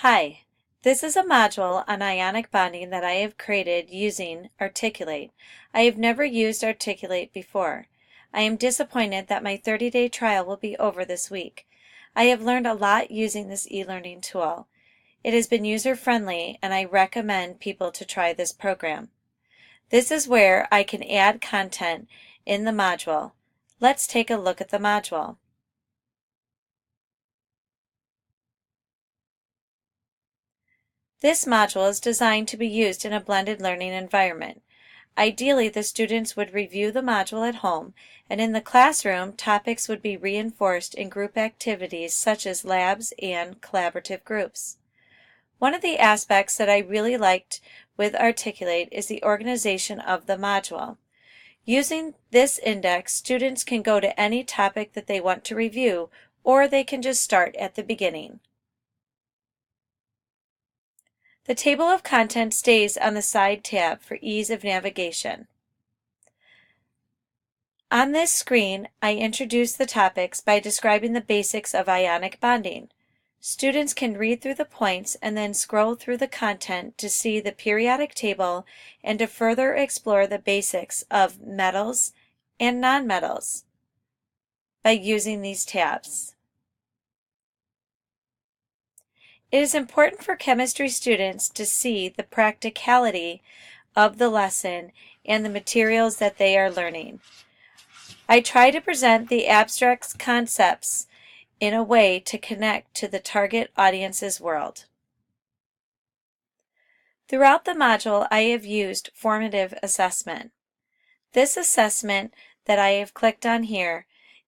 Hi, this is a module on ionic bonding that I have created using Articulate. I have never used Articulate before. I am disappointed that my 30-day trial will be over this week. I have learned a lot using this e-learning tool. It has been user-friendly and I recommend people to try this program. This is where I can add content in the module. Let's take a look at the module. This module is designed to be used in a blended learning environment. Ideally, the students would review the module at home, and in the classroom, topics would be reinforced in group activities such as labs and collaborative groups. One of the aspects that I really liked with Articulate is the organization of the module. Using this index, students can go to any topic that they want to review, or they can just start at the beginning. The table of contents stays on the side tab for ease of navigation. On this screen, I introduce the topics by describing the basics of ionic bonding. Students can read through the points and then scroll through the content to see the periodic table and to further explore the basics of metals and nonmetals by using these tabs. It is important for chemistry students to see the practicality of the lesson and the materials that they are learning. I try to present the abstract concepts in a way to connect to the target audience's world. Throughout the module, I have used formative assessment. This assessment that I have clicked on here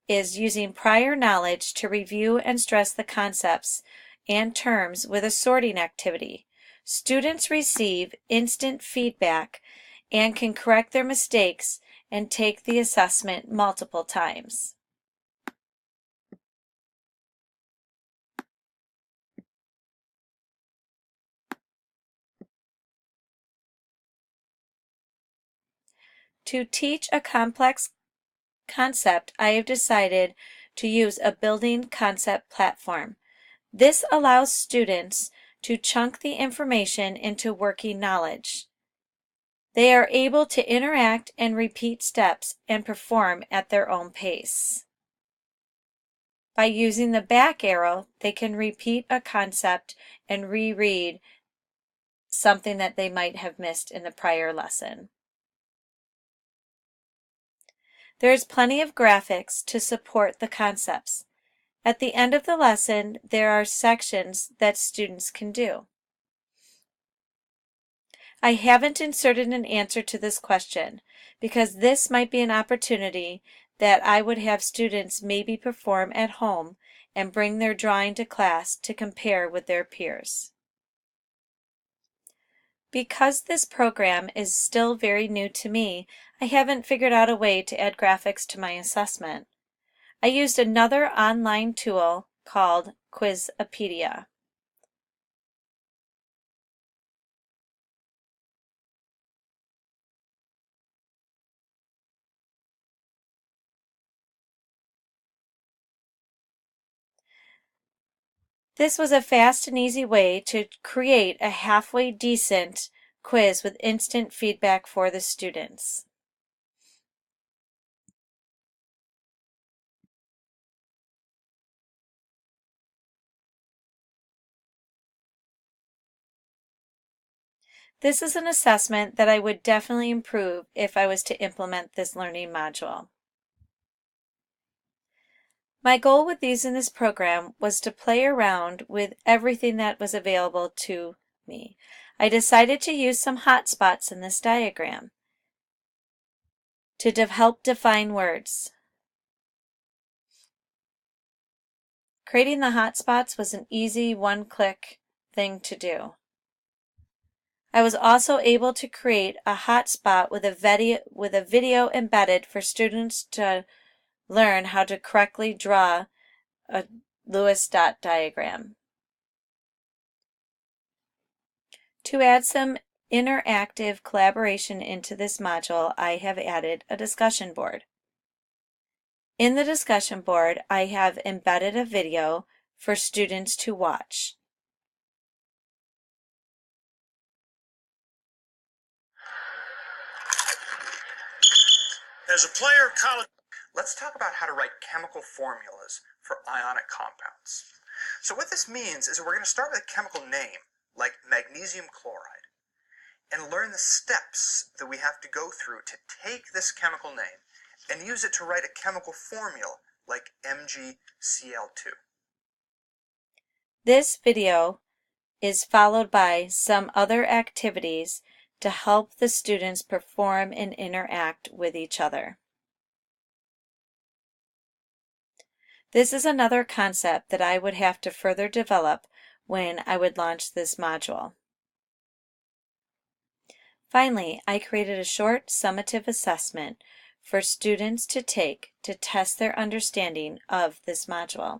is using prior knowledge to review and stress the concepts and terms with a sorting activity. Students receive instant feedback and can correct their mistakes and take the assessment multiple times. To teach a complex concept, I have decided to use a building concept platform. This allows students to chunk the information into working knowledge. They are able to interact and repeat steps and perform at their own pace. By using the back arrow, they can repeat a concept and reread something that they might have missed in the prior lesson. There is plenty of graphics to support the concepts. At the end of the lesson, there are sections that students can do. I haven't inserted an answer to this question because this might be an opportunity that I would have students maybe perform at home and bring their drawing to class to compare with their peers. Because this program is still very new to me, I haven't figured out a way to add graphics to my assessment. I used another online tool called Quizzopedia. This was a fast and easy way to create a halfway decent quiz with instant feedback for the students. This is an assessment that I would definitely improve if I was to implement this learning module. My goal with using this program was to play around with everything that was available to me. I decided to use some hotspots in this diagram to help define words. Creating the hotspots was an easy one-click thing to do. I was also able to create a hotspot with a video embedded for students to learn how to correctly draw a Lewis dot diagram. To add some interactive collaboration into this module, I have added a discussion board. In the discussion board, I have embedded a video for students to watch. As a player of college, let's talk about how to write chemical formulas for ionic compounds. So what this means is that we're going to start with a chemical name, like magnesium chloride, and learn the steps that we have to go through to take this chemical name and use it to write a chemical formula like MgCl2. This video is followed by some other activities to help the students perform and interact with each other. This is another concept that I would have to further develop when I would launch this module. Finally, I created a short summative assessment for students to take to test their understanding of this module.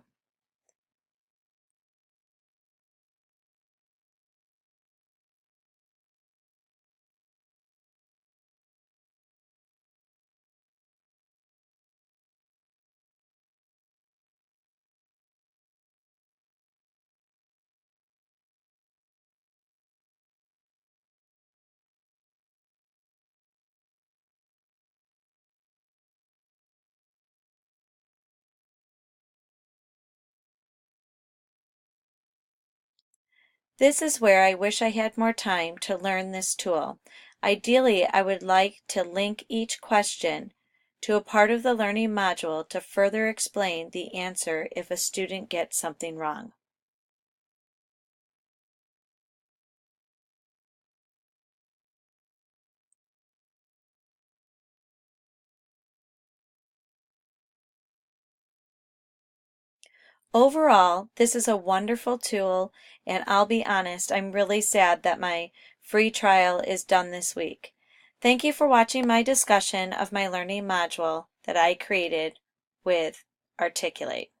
This is where I wish I had more time to learn this tool. Ideally, I would like to link each question to a part of the learning module to further explain the answer if a student gets something wrong. Overall, this is a wonderful tool, and I'll be honest, I'm really sad that my free trial is done this week. Thank you for watching my discussion of my learning module that I created with Articulate.